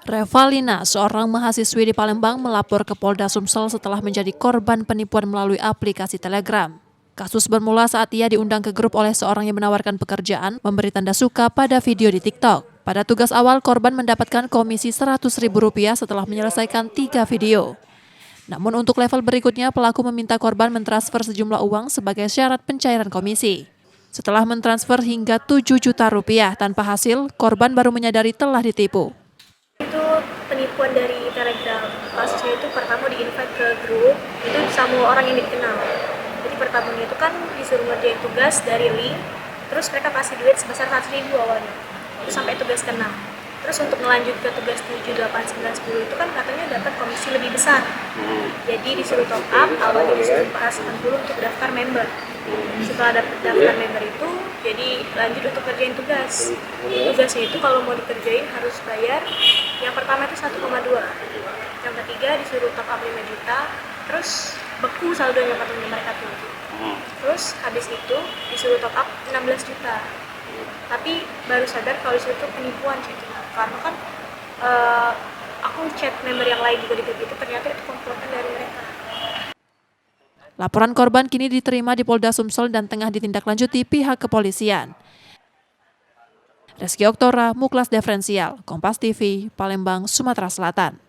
Revalina, seorang mahasiswi di Palembang, melapor ke Polda Sumsel setelah menjadi korban penipuan melalui aplikasi Telegram. Kasus bermula saat ia diundang ke grup oleh seorang yang menawarkan pekerjaan memberi tanda suka pada video di TikTok. Pada tugas awal, korban mendapatkan komisi Rp100.000 setelah menyelesaikan 3 video. Namun untuk level berikutnya, pelaku meminta korban mentransfer sejumlah uang sebagai syarat pencairan komisi. Setelah mentransfer hingga Rp7 juta tanpa hasil, korban baru menyadari telah ditipu. Itu penipuan dari Telegram. Kasusnya itu pertama di-invite ke grup, itu sama orang yang dikenal. Jadi pertamanya itu kan disuruh ngerjain tugas dari link, terus mereka kasih duit sebesar 100.000 awalnya. Itu sampai tugas ke-6. Terus untuk melanjut ke tugas 7, 8, 9, 10 itu kan katanya dapat komisi lebih besar. Jadi disuruh top up, awalnya disuruh 480 untuk daftar member. Setelah daftar member itu, jadi lanjut untuk kerjain tugas. Tugasnya itu kalau mau dikerjain harus bayar. Yang pertama itu 1,2. Yang ketiga disuruh top up 5 juta, terus beku saldonya katanya mereka tuh. Terus habis itu disuruh top up 16 juta. Tapi baru sadar kalau itu penipuan gitu. Karena kan aku chat member yang lain juga itu ternyata itu komplotan dari mereka. Laporan korban kini diterima di Polda Sumsel dan tengah ditindaklanjuti pihak kepolisian. Reski Oktora, Muklas Diferensial, Kompas TV, Palembang, Sumatera Selatan.